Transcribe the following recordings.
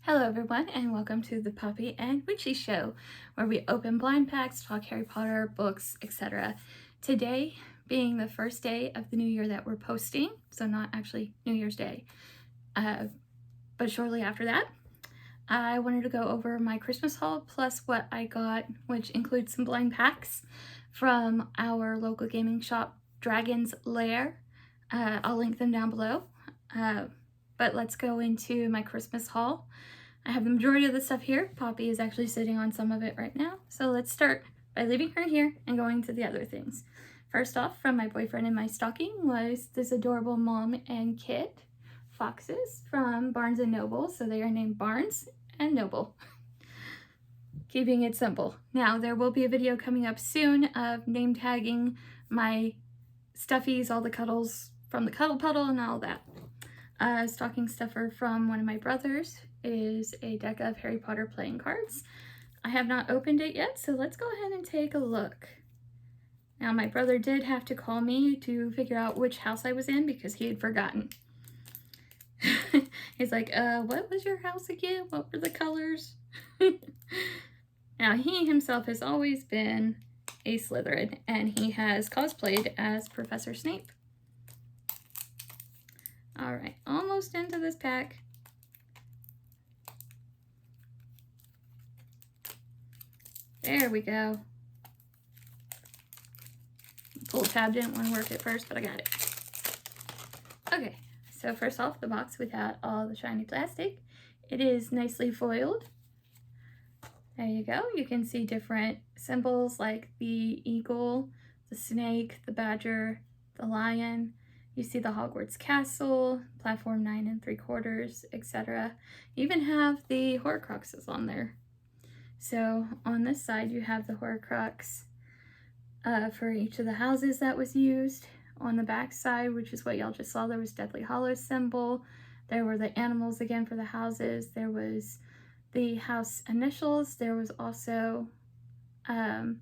Hello everyone and welcome to the Poppy and Witchy Show, where we open blind packs, talk Harry Potter, books, etc. Today being the first day of the new year that we're posting, so not actually New Year's Day, but shortly after that, I wanted to go over my Christmas haul plus what I got, which includes some blind packs from our local gaming shop, Dragon's Lair. I'll link them down below. But let's go into my Christmas haul. I have the majority of the stuff here. Poppy is actually sitting on some of it right now. So let's start by leaving her here and going to the other things. First off, from my boyfriend in my stocking was this adorable mom and kid foxes from Barnes & Noble. So they are named Barnes and Noble. Keeping it simple. Now, there will be a video coming up soon of name tagging my stuffies, all the cuddles from the Cuddle Puddle and all that. Stocking stuffer from one of my brothers is a deck of Harry Potter playing cards. I have not opened it yet, so let's go ahead and take a look. Now, my brother did have to call me to figure out which house I was in because he had forgotten. He's like, what was your house again? What were the colors? Now, he himself has always been a Slytherin, and he has cosplayed as Professor Snape. All right, almost into this pack. There we go. Pull tab didn't want to work at first, but I got it. Okay, so first off the box without all the shiny plastic. It is nicely foiled. There you go. You can see different symbols like the eagle, the snake, the badger, the lion. You see the Hogwarts Castle, platform 9 3/4, etc. You even have the Horcruxes on there. So on this side you have the Horcrux for each of the houses that was used. On the back side, which is what y'all just saw, there was Deathly Hallows symbol. There were the animals again for the houses. There was the house initials. There was also the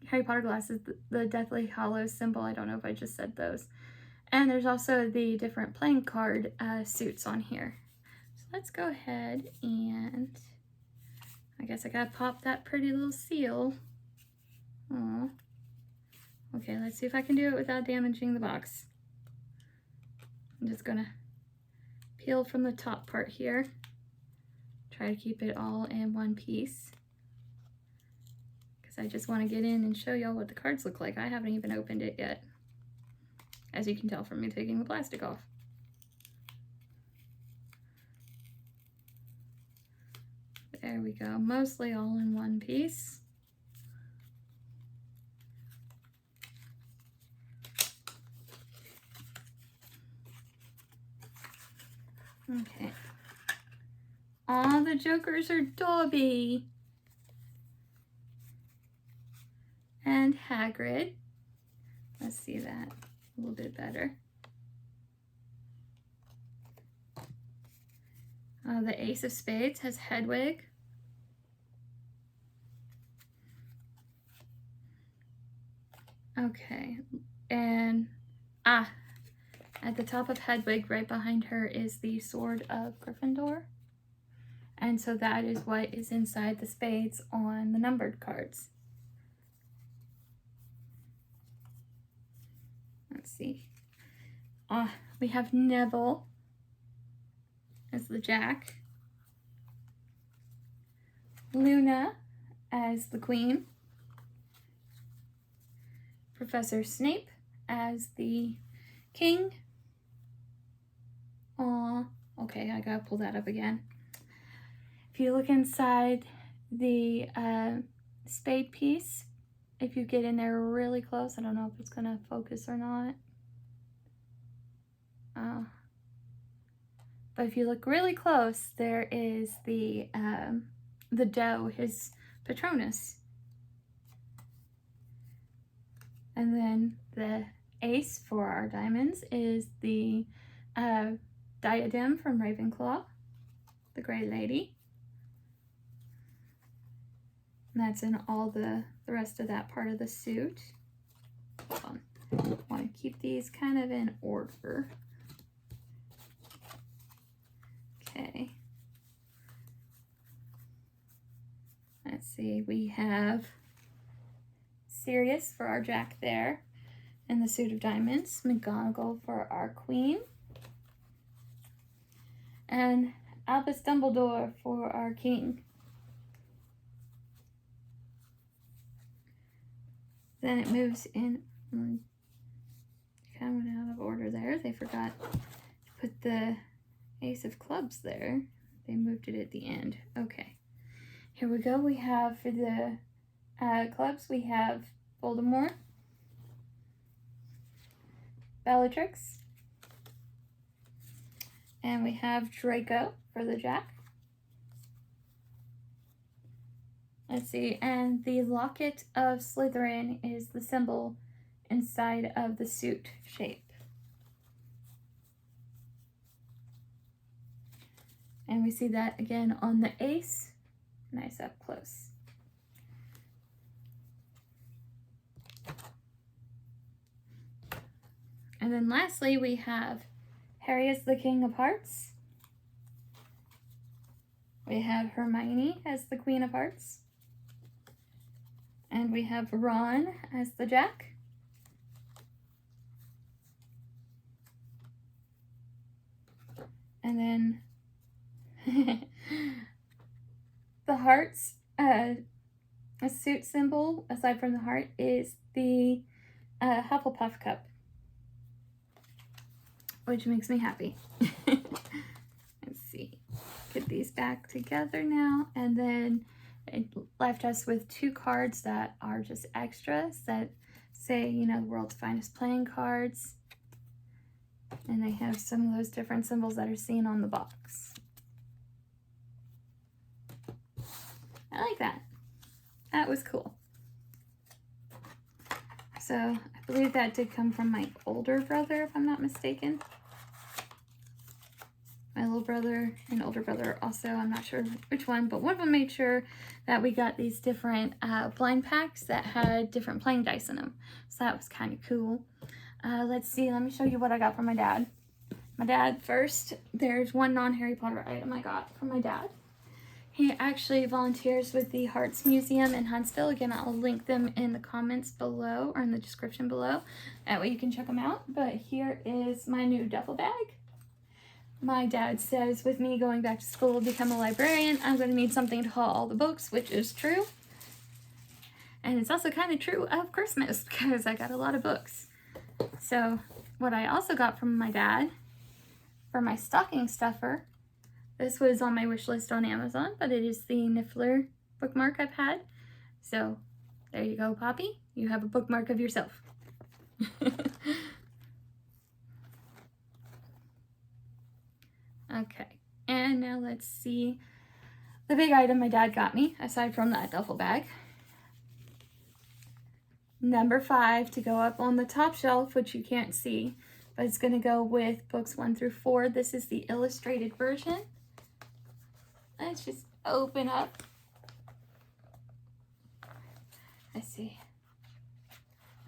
Harry Potter glasses, the Deathly Hallows symbol. I don't know if I just said those. And there's also the different playing card suits on here. So let's go ahead and I guess I gotta pop that pretty little seal. Aww. Okay, let's see if I can do it without damaging the box. I'm just gonna peel from the top part here. Try to keep it all in one piece. I just want to get in and show y'all what the cards look like. I haven't even opened it yet, as you can tell from me taking the plastic off. There we go, mostly all in one piece. Okay. All the Jokers are Dobby and Hagrid. Let's see that a little bit better. The Ace of Spades has Hedwig. Okay, and at the top of Hedwig, right behind her, is the Sword of Gryffindor. And so that is what is inside the spades on the numbered cards. Let's see. We have Neville as the Jack. Luna as the Queen. Professor Snape as the King. Okay, I gotta pull that up again. If you look inside the spade piece, if you get in there really close, I don't know if it's gonna focus or not. But if you look really close, there is the doe, his Patronus. And then the ace for our diamonds is the diadem from Ravenclaw, the Grey Lady. And that's in all the rest of that part of the suit. Hold on. I want to keep these kind of in order. see, we have Sirius for our Jack there, and the suit of diamonds, McGonagall for our Queen, and Albus Dumbledore for our King. Then it moves in, kind of went out of order there. They forgot to put the Ace of Clubs there. They moved it at the end. Okay, here we go. We have for the clubs, we have Voldemort, Bellatrix, and we have Draco for the Jack. Let's see, and the locket of Slytherin is the symbol inside of the suit shape. And we see that again on the ace, nice up close. And then lastly, we have Harry as the King of Hearts. We have Hermione as the Queen of Hearts. And we have Ron as the Jack. And then the hearts, a suit symbol, aside from the heart, is the Hufflepuff cup, which makes me happy. Let's see, get these back together now, and then it left us with 2 cards that are just extras that say, you know, the world's finest playing cards, and they have some of those different symbols that are seen on the box. I like that. That was cool. So I believe that did come from my older brother, if I'm not mistaken. My little brother and older brother also, I'm not sure which one, but one of them made sure that we got these different blind packs that had different playing dice in them. So that was kind of cool. Let's see, let me show you what I got from my dad. My dad first, there's one non-Harry Potter item I got from my dad. He actually volunteers with the Hearts Museum in Huntsville. Again, I'll link them in the comments below or in the description below. That way you can check them out. But here is my new duffel bag. My dad says with me going back to school to become a librarian, I'm going to need something to haul all the books, which is true. And it's also kind of true of Christmas because I got a lot of books. So what I also got from my dad for my stocking stuffer, this was on my wish list on Amazon, but it is the Niffler bookmark I've had. So there you go, Poppy. You have a bookmark of yourself. Okay, and now let's see the big item my dad got me, aside from that duffel bag. Number 5 to go up on the top shelf, which you can't see, but it's going to go with books 1 through 4. This is the illustrated version. Let's just open up. Let's see.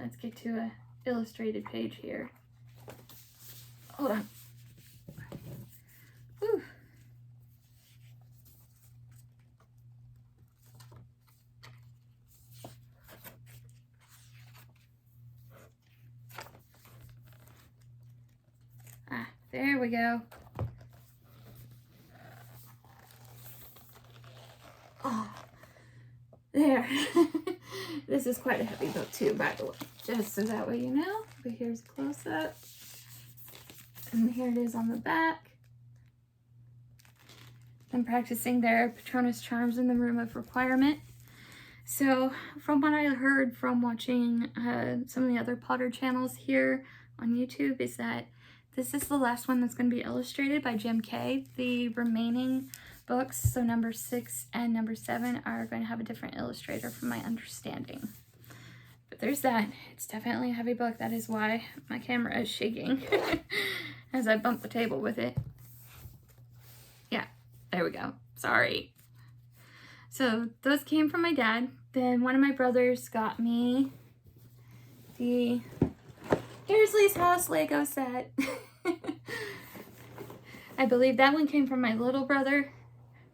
Let's get to a illustrated page here. Hold on. Whew. There we go. Oh, there. This is quite a heavy book too, by the way. Just so that way you know. But here's a close-up. And here it is on the back. I'm practicing their Patronus charms in the Room of Requirement. So, from what I heard from watching some of the other Potter channels here on YouTube, is that this is the last one that's going to be illustrated by Jim Kay. The remaining books, so number 6 and number 7, are going to have a different illustrator from my understanding. But there's that. It's definitely a heavy book. That is why my camera is shaking as I bump the table with it. Yeah, there we go. Sorry. So those came from my dad. Then one of my brothers got me the Dursley's House Lego set. I believe that one came from my little brother.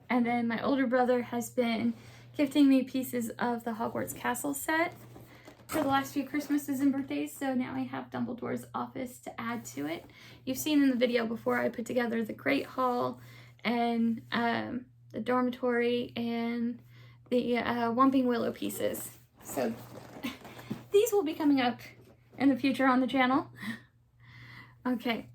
And then my older brother has been gifting me pieces of the Hogwarts Castle set for the last few Christmases and birthdays. So now I have Dumbledore's office to add to it. You've seen in the video before I put together the Great Hall and the dormitory and the Whomping Willow pieces. So these will be coming up in the future on the channel. Okay,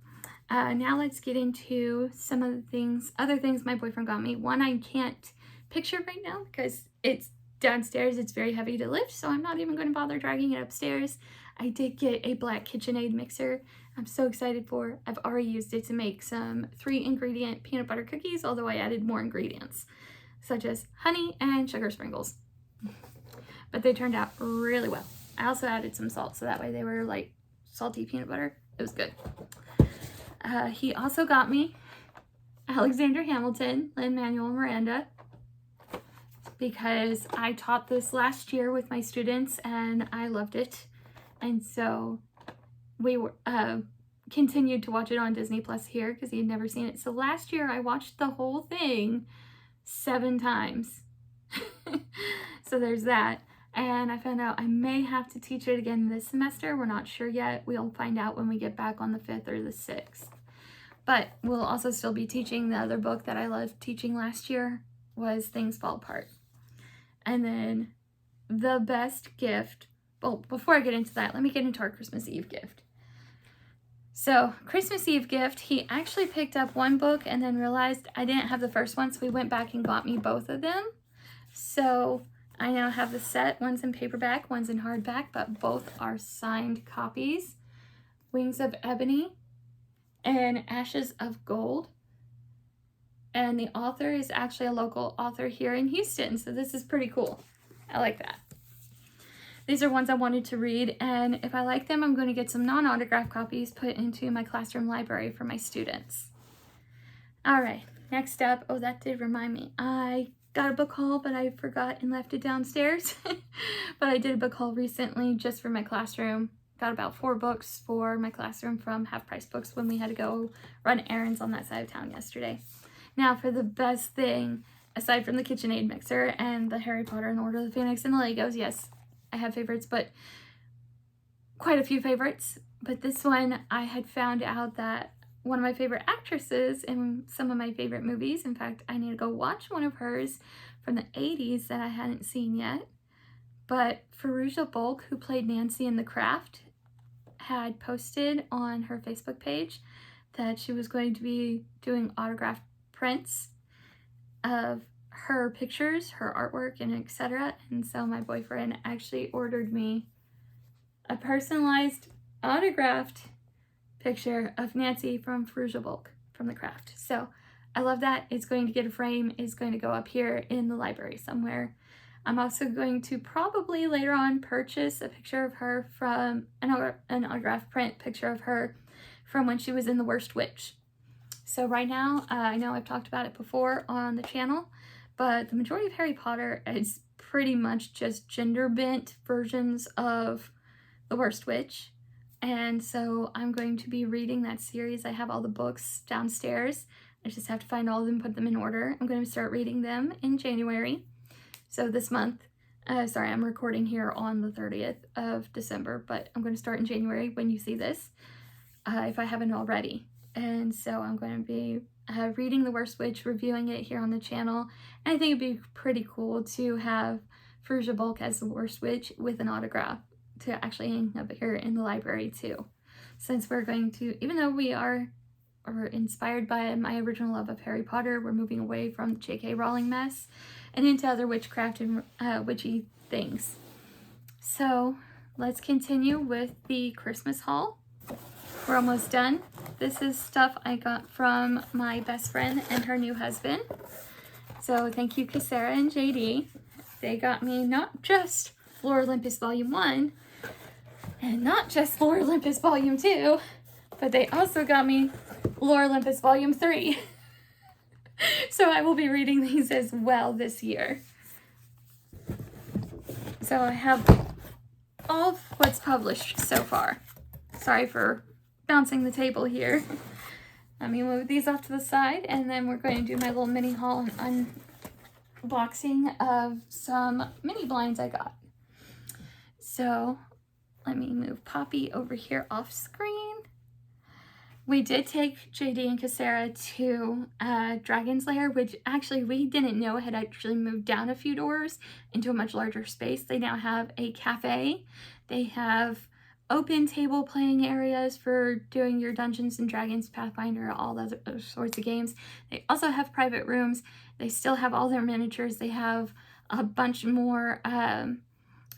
now let's get into some of the other things my boyfriend got me. One I can't picture right now because it's downstairs. It's very heavy to lift, so I'm not even going to bother dragging it upstairs. I did get a black KitchenAid mixer. I'm so excited for. I've already used it to make some 3-ingredient peanut butter cookies, although I added more ingredients, such as honey and sugar sprinkles. But they turned out really well. I also added some salt, so that way they were like salty peanut butter. It was good. He also got me Alexander Hamilton, Lin-Manuel Miranda, because I taught this last year with my students and I loved it. And so we were, continued to watch it on Disney Plus here because he had never seen it. So last year I watched the whole thing 7 times. So there's that. And I found out I may have to teach it again this semester. We're not sure yet. We'll find out when we get back on the 5th or the 6th. But we'll also still be teaching the other book that I loved teaching last year was Things Fall Apart. And then the best gift, well, before I get into that, let me get into our Christmas Eve gift. So Christmas Eve gift, he actually picked up one book and then realized I didn't have the first one, so he went back and got me both of them. So I now have the set. One's in paperback, one's in hardback, but both are signed copies. Wings of Ebony and Ashes of Gold. And the author is actually a local author here in Houston, so this is pretty cool. I like that. These are ones I wanted to read, and if I like them, I'm going to get some non-autographed copies put into my classroom library for my students. All right, next up, oh, that did remind me. I got a book haul, but I forgot and left it downstairs. But I did a book haul recently just for my classroom. Got about 4 books for my classroom from Half Price Books when we had to go run errands on that side of town yesterday. Now for the best thing, aside from the KitchenAid mixer and the Harry Potter and the Order of the Phoenix and the Legos, yes, I have favorites, but quite a few favorites. But this one, I had found out that one of my favorite actresses in some of my favorite movies, in fact, I need to go watch one of hers from the 80s that I hadn't seen yet, but Fairuza Balk, who played Nancy in The Craft, had posted on her Facebook page that she was going to be doing autographed prints of her pictures, her artwork, and etc. And so my boyfriend actually ordered me a personalized autographed picture of Nancy from Fairuza Balk from The Craft. So I love that. It's going to get a frame. It's going to go up here in the library somewhere. I'm also going to probably later on purchase a picture of her from an autographed print picture of her from when she was in The Worst Witch. So right now, I know I've talked about it before on the channel, but the majority of Harry Potter is pretty much just gender-bent versions of The Worst Witch. And so I'm going to be reading that series. I have all the books downstairs. I just have to find all of them, put them in order. I'm going to start reading them in January. So this month, sorry, I'm recording here on the 30th of December, but I'm going to start in January when you see this, if I haven't already. And so I'm going to be reading The Worst Witch, reviewing it here on the channel. And I think it'd be pretty cool to have Fairuza Balk as The Worst Witch with an autograph to actually hang up here in the library too. Since we're going to, even though we are inspired by my original love of Harry Potter, we're moving away from the J.K. Rowling mess and into other witchcraft and witchy things. So let's continue with the Christmas haul. We're almost done. This is stuff I got from my best friend and her new husband. So thank you, Cassara and JD. They got me not just Lore Olympus Volume 1 and not just Lore Olympus Volume 2, but they also got me Lore Olympus Volume 3. So I will be reading these as well this year. So I have all of what's published so far. Sorry for bouncing the table here. Let me move these off to the side, and then we're going to do my little mini haul and unboxing of some mini blinds I got. So let me move Poppy over here off screen. We did take JD and Cassera to Dragon's Lair, which actually we didn't know had actually moved down a few doors into a much larger space. They now have a cafe. They have open table playing areas for doing your Dungeons and Dragons, Pathfinder, all those sorts of games. They also have private rooms. They still have all their miniatures. They have a bunch more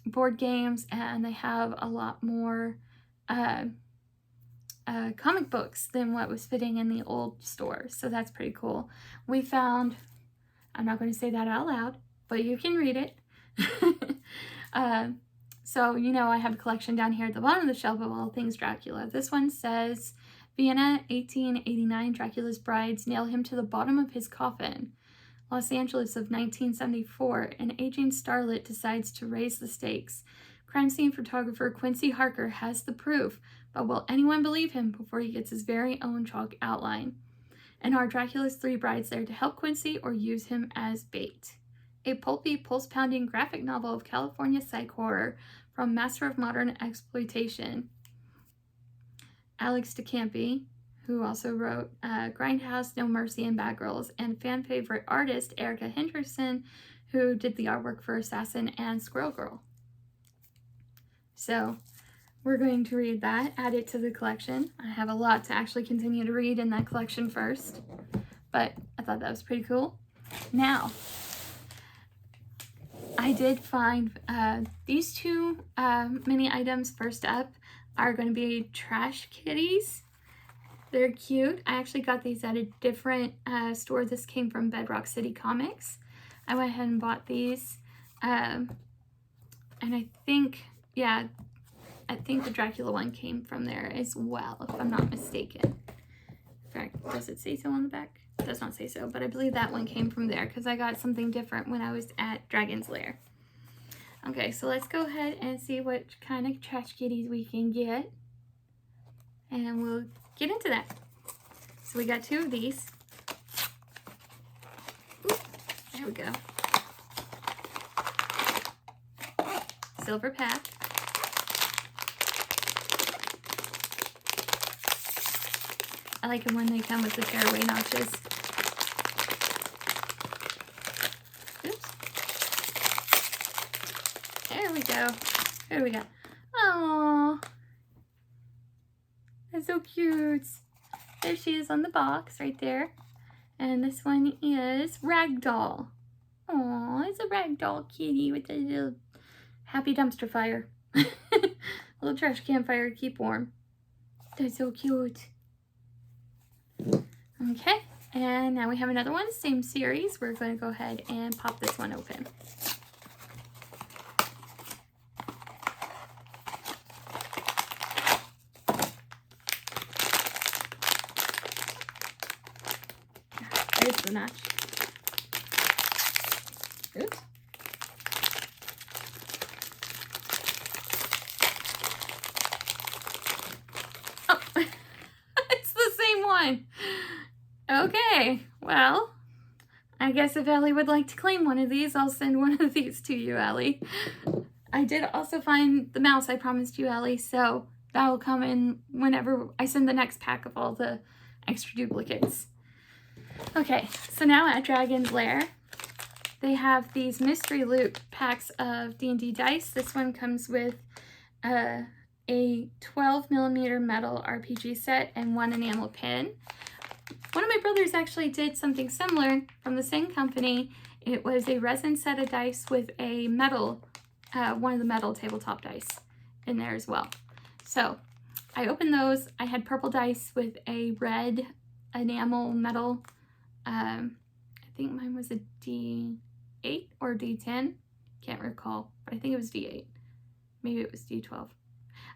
board games, and they have a lot more comic books than what was fitting in the old store. So that's pretty cool. We found, I'm not going to say that out loud, but you can read it. So, you know, I have a collection down here at the bottom of the shelf of all things Dracula. This one says, Vienna, 1889, Dracula's brides nail him to the bottom of his coffin. Los Angeles of 1974, an aging starlet decides to raise the stakes. Crime scene photographer Quincy Harker has the proof, but will anyone believe him before he gets his very own chalk outline? And are Dracula's three brides there to help Quincy or use him as bait? A pulpy, pulse-pounding graphic novel of California psych horror from master of modern exploitation Alex de Campi, who also wrote Grindhouse, No Mercy, and Bad Girls, and fan favorite artist Erica Henderson, who did the artwork for Assassin and Squirrel Girl. So we're going to read that, add it to the collection. I have a lot to actually continue to read in that collection first, but I thought that was pretty cool. Now, I did find these two mini items. First up are going to be trash kitties. They're cute. I actually got these at a different store. This came from Bedrock City Comics. I went ahead and bought these. And I think, yeah, I think the Dracula one came from there as well, if I'm not mistaken. In fact, does it say so on the back? It does not say so, but I believe that one came from there because I got something different when I was at Dragon's Lair. Okay, so let's go ahead and see what kind of trash kitties we can get. And we'll get into that. So we got two of these. Ooh, there we go. Silver pack. I like them when they come with the tearaway notches. Oops. There we go. Who do we got? Oh, that's so cute. There she is on the box right there. And this one is Ragdoll. Oh, it's a Ragdoll kitty with a little happy dumpster fire. A little trash can fire to keep warm. That's so cute. Okay, and now we have another one, same series. We're going to go ahead and pop this one open. There's the notch. Oops. Oh, it's the same one. Okay, well, I guess if Ellie would like to claim one of these, I'll send one of these to you, Ellie. I did also find the mouse I promised you, Ellie, so that will come in whenever I send the next pack of all the extra duplicates. Okay, so now at Dragon's Lair, they have these mystery loot packs of D&D dice. This one comes with a 12mm metal RPG set and one enamel pin. One of my brothers actually did something similar from the same company. It was a resin set of dice with a metal, one of the metal tabletop dice in there as well. So I opened those. I had purple dice with a red enamel metal. I think mine was a D8 or D10. Can't recall, but I think it was D8. Maybe it was D12.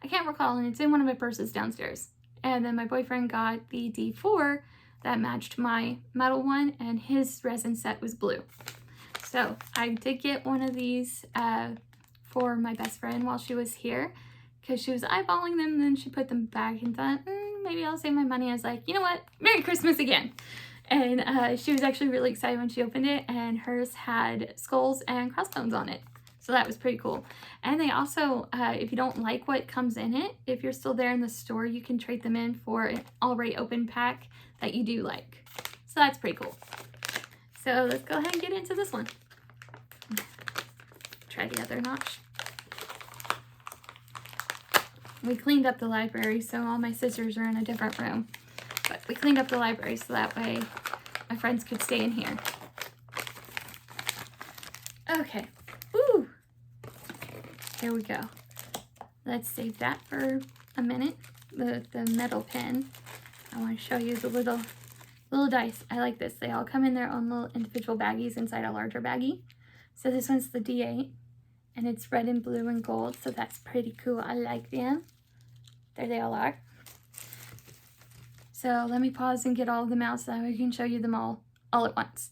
I can't recall, and it's in one of my purses downstairs. And then my boyfriend got the D4 that matched my metal one, and his resin set was blue. So I did get one of these for my best friend while she was here, because she was eyeballing them, and then she put them back and thought, maybe I'll save my money. I was like, you know what? Merry Christmas again. And she was actually really excited when she opened it, and hers had skulls and crossbones on it. So that was pretty cool. And they also, if you don't like what comes in it, if you're still there in the store, you can trade them in for an already open pack that you do like. So that's pretty cool. So let's go ahead and get into this one. Try the other notch. We cleaned up the library, so all my scissors are in a different room. But we cleaned up the library so that way my friends could stay in here. Okay. Woo! Here we go. Let's save that for a minute. The metal pin. I want to show you the little dice. I like this. They all come in their own little individual baggies inside a larger baggie. So this one's the D8. And it's red and blue and gold. So that's pretty cool. I like them. There they all are. So let me pause and get all of them out so that I can show you them all at once.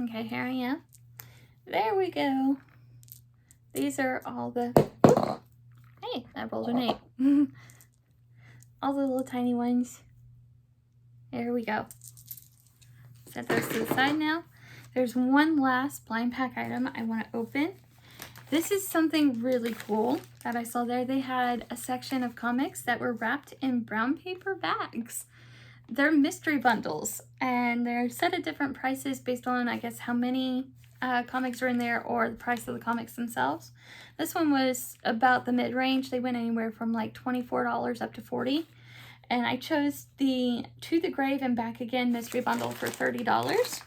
Okay, here I am. There we go. These are all the... Hey, that rolled an 8. All the little tiny ones. There we go. Set those to the side now. There's one last blind pack item I want to open. This is something really cool that I saw there. They had a section of comics that were wrapped in brown paper bags. They're mystery bundles, and they're set at different prices based on, I guess, how many comics are in there or the price of the comics themselves. This one was about the mid-range. They went anywhere from like $24 up to $40. And I chose the To the Grave and Back Again mystery bundle for $30.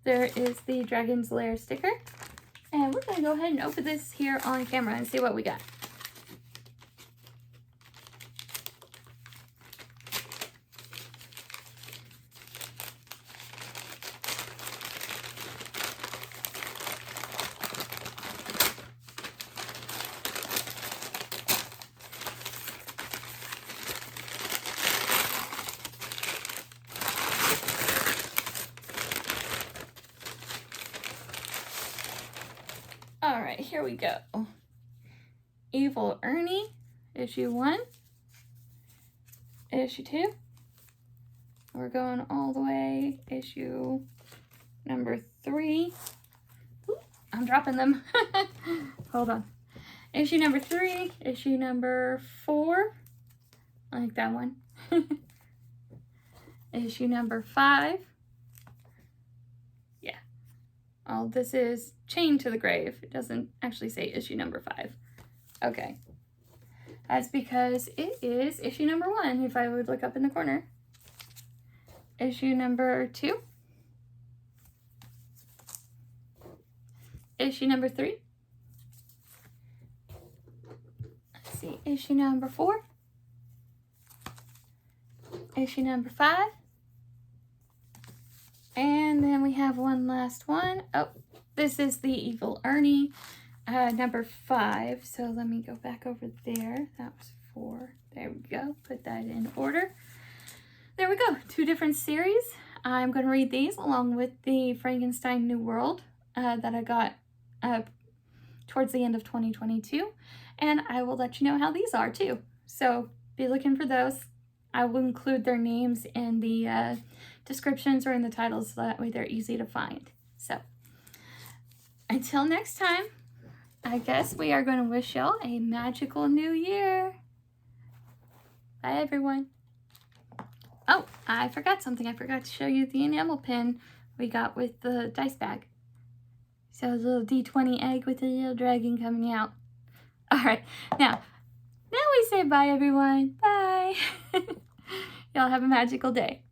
There is the Dragon's Lair sticker. And we're going to go ahead and open this here on camera and see what we got. Alright, here we go. Evil Ernie, issue 1, issue 2. We're going all the way, issue number 3. Ooh, I'm dropping them. Hold on. Issue number 3, issue number 4. I like that one. Issue number 5. Oh, this is Chained to the Grave. It doesn't actually say issue number 5. Okay. That's because it is issue number 1, if I would look up in the corner. Issue number 2. Issue number 3. Let's see, issue number 4. Issue number 5. And then we have one last one. Oh, this is the Evil Ernie, number 5. So let me go back over there. That was 4. There we go. Put that in order. There we go. 2 different series. I'm going to read these along with the Frankenstein New World that I got towards the end of 2022. And I will let you know how these are too. So be looking for those. I will include their names in the descriptions or in the titles so that way they're easy to find. So until next time, I guess we are going to wish y'all a magical new year. Bye, everyone. Oh, I forgot something. I forgot to show you the enamel pin we got with the dice bag. So a little D20 egg with a little dragon coming out. All right, now we say bye, everyone. Bye. Y'all have a magical day.